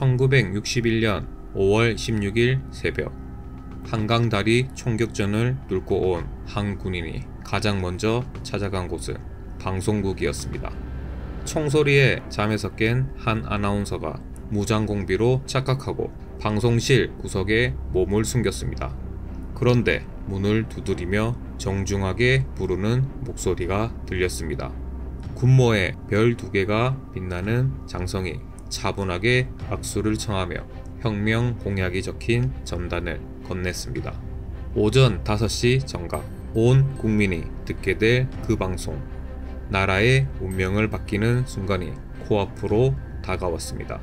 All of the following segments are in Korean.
1961년 5월 16일 새벽, 한강다리 총격전을 뚫고 온 한 군인이 가장 먼저 찾아간 곳은 방송국이었습니다. 총소리에 잠에서 깬 한 아나운서가 무장공비로 착각하고 방송실 구석에 몸을 숨겼습니다. 그런데 문을 두드리며 정중하게 부르는 목소리가 들렸습니다. 군모에 별 2개가 빛나는 장성이 차분하게 악수를 청하며 혁명 공약이 적힌 전단을 건넸습니다. 오전 5시 정각, 온 국민이 듣게 될 그 방송. 나라의 운명을 바뀌는 순간이 코앞으로 다가왔습니다.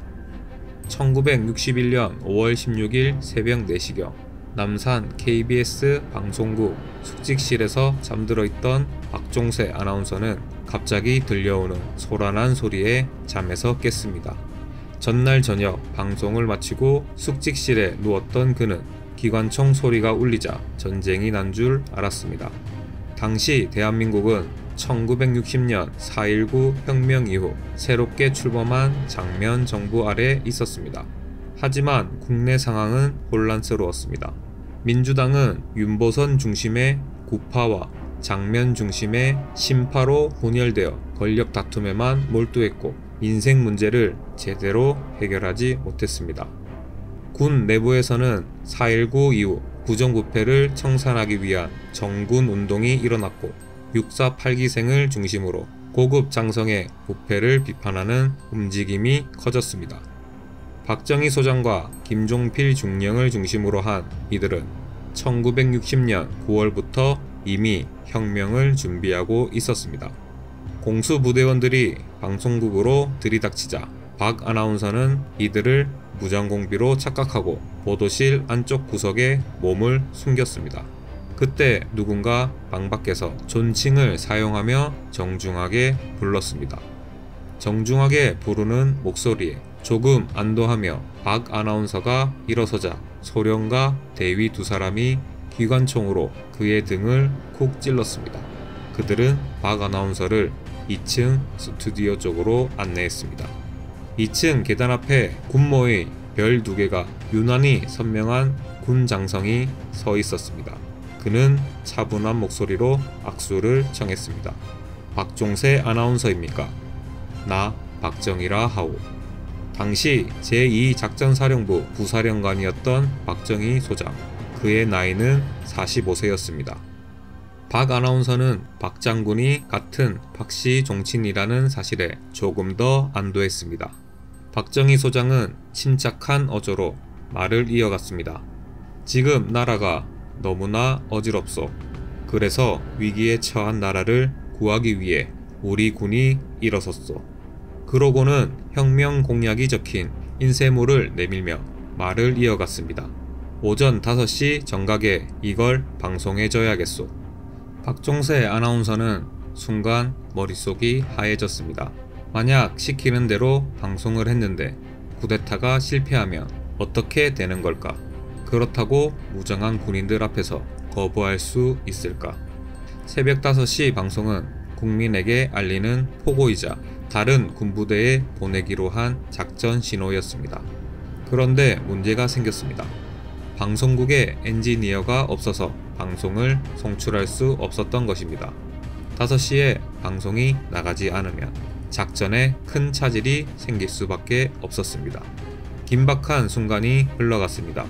1961년 5월 16일 새벽 4시경, 남산 KBS 방송국 숙직실에서 잠들어 있던 박종세 아나운서는 갑자기 들려오는 소란한 소리에 잠에서 깼습니다. 전날 저녁 방송을 마치고 숙직실에 누웠던 그는 기관총 소리가 울리자 전쟁이 난 줄 알았습니다. 당시 대한민국은 1960년 4.19 혁명 이후 새롭게 출범한 장면 정부 아래 있었습니다. 하지만 국내 상황은 혼란스러웠습니다. 민주당은 윤보선 중심의 구파와 장면 중심의 신파로 분열되어 권력 다툼에만 몰두했고 민생 문제를 제대로 해결하지 못했습니다. 군 내부에서는 4.19 이후 부정부패를 청산하기 위한 정군 운동이 일어났고 6.4 8기생을 중심으로 고급 장성의 부패를 비판하는 움직임이 커졌습니다. 박정희 소장과 김종필 중령을 중심으로 한 이들은 1960년 9월부터 이미 혁명을 준비하고 있었습니다. 공수부대원들이 방송국으로 들이닥치자 박 아나운서는 이들을 무장공비로 착각하고 보도실 안쪽 구석에 몸을 숨겼습니다. 그때 누군가 방 밖에서 존칭을 사용하며 정중하게 불렀습니다. 정중하게 부르는 목소리에 조금 안도하며 박 아나운서가 일어서자 소령과 대위 2사람이 기관총으로 그의 등을 콕 찔렀습니다. 그들은 박 아나운서를 2층 스튜디오 쪽으로 안내했습니다. 2층 계단 앞에 군모의 별 2개가 유난히 선명한 군 장성이 서 있었습니다. 그는 차분한 목소리로 악수를 청했습니다. 박종세 아나운서입니까? 나 박정희라 하오. 당시 제2작전사령부 부사령관이었던 박정희 소장. 그의 나이는 45세였습니다. 박 아나운서는 박 장군이 같은 박씨 종친이라는 사실에 조금 더 안도했습니다. 박정희 소장은 침착한 어조로 말을 이어갔습니다. 지금 나라가 너무나 어지럽소. 그래서 위기에 처한 나라를 구하기 위해 우리 군이 일어섰소. 그러고는 혁명 공약이 적힌 인쇄물을 내밀며 말을 이어갔습니다. 오전 5시 정각에 이걸 방송해줘야겠소. 박종세 아나운서는 순간 머릿속이 하얘졌습니다. 만약 시키는 대로 방송을 했는데 쿠데타가 실패하면 어떻게 되는 걸까? 그렇다고 무장한 군인들 앞에서 거부할 수 있을까? 새벽 5시 방송은 국민에게 알리는 포고이자 다른 군부대에 보내기로 한 작전 신호였습니다. 그런데 문제가 생겼습니다. 방송국에 엔지니어가 없어서 방송을 송출할 수 없었던 것입니다. 5시에 방송이 나가지 않으면 작전에 큰 차질이 생길 수밖에 없었습니다. 긴박한 순간이 흘러갔습니다.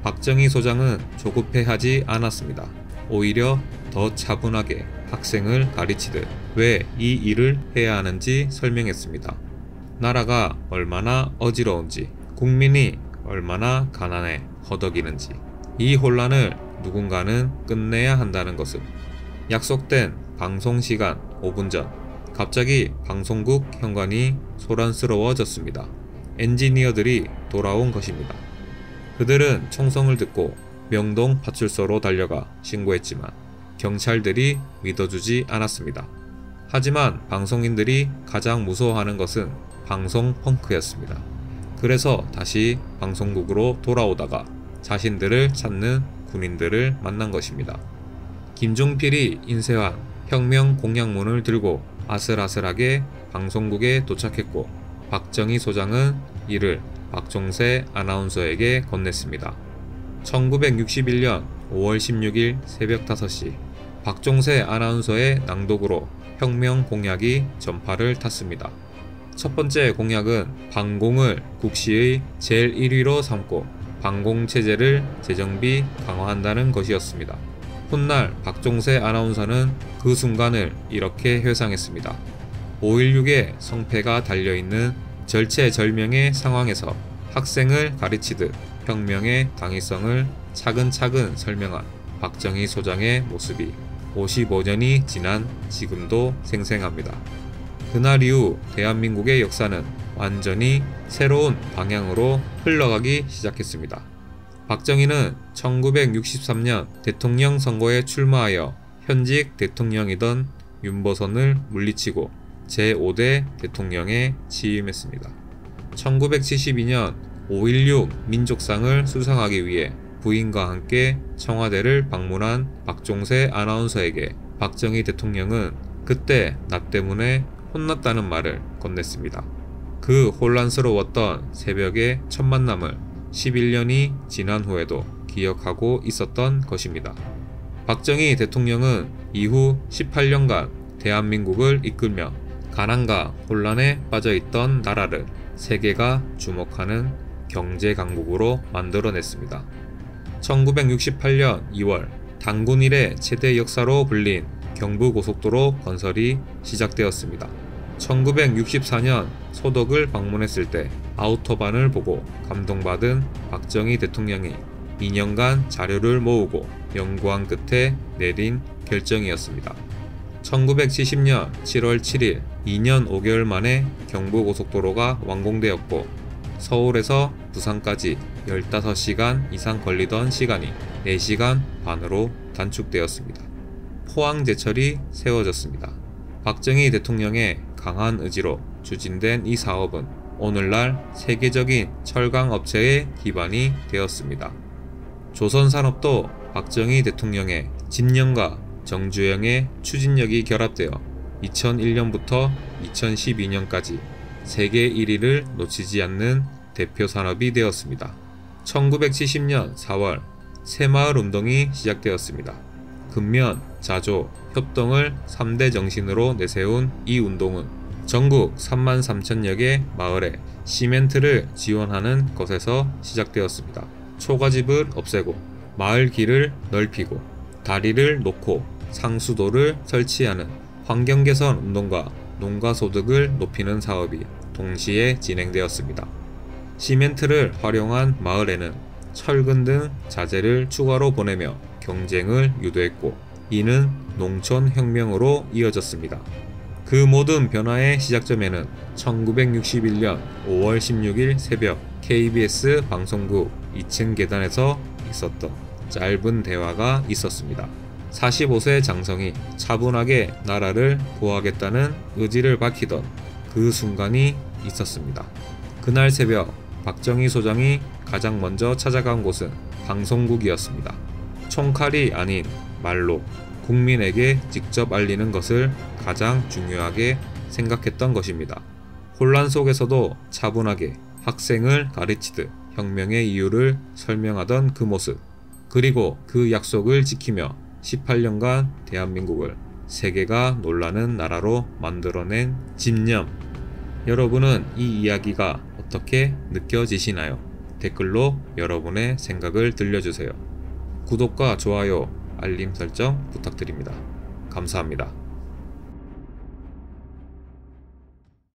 박정희 소장은 조급해하지 않았습니다. 오히려 더 차분하게 학생을 가르치듯 왜 이 일을 해야 하는지 설명했습니다. 나라가 얼마나 어지러운지, 국민이 얼마나 가난해 허덕이는지, 이 혼란을 누군가는 끝내야 한다는 것을. 약속된 방송시간 5분 전, 갑자기 방송국 현관이 소란스러워졌습니다. 엔지니어들이 돌아온 것입니다. 그들은 총성을 듣고 명동 파출소로 달려가 신고했지만 경찰들이 믿어주지 않았습니다. 하지만 방송인들이 가장 무서워하는 것은 방송 펑크였습니다. 그래서 다시 방송국으로 돌아오다가 자신들을 찾는 군인들을 만난 것입니다. 김종필이 인쇄한 혁명 공약문을 들고 아슬아슬하게 방송국에 도착했고 박정희 소장은 이를 박종세 아나운서에게 건넸습니다. 1961년 5월 16일 새벽 5시 박종세 아나운서의 낭독으로 혁명 공약이 전파를 탔습니다. 첫 번째 공약은 방공을 국시의 제일 1위로 삼고 방공체제를 재정비 강화한다는 것이었습니다. 훗날 박종세 아나운서는 그 순간을 이렇게 회상했습니다. 5.16의 성패가 달려있는 절체절명의 상황에서 학생을 가르치듯 혁명의 당위성을 차근차근 설명한 박정희 소장의 모습이 55년이 지난 지금도 생생합니다. 그날 이후 대한민국의 역사는 완전히 새로운 방향으로 흘러가기 시작했습니다. 박정희는 1963년 대통령 선거에 출마하여 현직 대통령이던 윤보선을 물리치고 제5대 대통령에 취임했습니다. 1972년 5.16 민족상을 수상하기 위해 부인과 함께 청와대를 방문한 박종세 아나운서에게 박정희 대통령은 그때 나 때문에 혼났다는 말을 건넸습니다. 그 혼란스러웠던 새벽의 첫 만남을 11년이 지난 후에도 기억하고 있었던 것입니다. 박정희 대통령은 이후 18년간 대한민국을 이끌며 가난과 혼란에 빠져있던 나라를 세계가 주목하는 경제 강국으로 만들어냈습니다. 1968년 2월 단군 이래 최대 역사로 불린 경부고속도로 건설이 시작되었습니다. 1964년 소덕을 방문했을 때 아우토반을 보고 감동받은 박정희 대통령이 2년간 자료를 모으고 연구한 끝에 내린 결정이었습니다. 1970년 7월 7일 2년 5개월 만에 경부고속도로가 완공되었고 서울에서 부산까지 15시간 이상 걸리던 시간이 4시간 반으로 단축되었습니다. 포항제철이 세워졌습니다. 박정희 대통령의 강한 의지로 추진된 이 사업은 오늘날 세계적인 철강 업체의 기반이 되었습니다. 조선산업도 박정희 대통령의 집념과 정주영의 추진력이 결합되어 2001년부터 2012년까지 세계 1위를 놓치지 않는 대표 산업이 되었습니다. 1970년 4월 새마을운동이 시작되었습니다. 근면, 자조, 협동을 3대 정신으로 내세운 이 운동은 전국 33,000여 개 마을에 시멘트를 지원하는 것에서 시작되었습니다. 초가집을 없애고 마을 길을 넓히고 다리를 놓고 상수도를 설치하는 환경개선 운동과 농가소득을 높이는 사업이 동시에 진행되었습니다. 시멘트를 활용한 마을에는 철근 등 자재를 추가로 보내며 경쟁을 유도했고 이는 농촌혁명으로 이어졌습니다. 그 모든 변화의 시작점에는 1961년 5월 16일 새벽 KBS 방송국 2층 계단에서 있었던 짧은 대화가 있었습니다. 45세 장성이 차분하게 나라를 구하겠다는 의지를 밝히던 그 순간이 있었습니다. 그날 새벽 박정희 소장이 가장 먼저 찾아간 곳은 방송국이었습니다. 총칼이 아닌 말로 국민에게 직접 알리는 것을 가장 중요하게 생각했던 것입니다. 혼란 속에서도 차분하게 학생을 가르치듯 혁명의 이유를 설명하던 그 모습, 그리고 그 약속을 지키며 18년간 대한민국을 세계가 놀라는 나라로 만들어낸 집념. 여러분은 이 이야기가 어떻게 느껴지시나요? 댓글로 여러분의 생각을 들려주세요. 구독과 좋아요, 알림 설정 부탁드립니다. 감사합니다.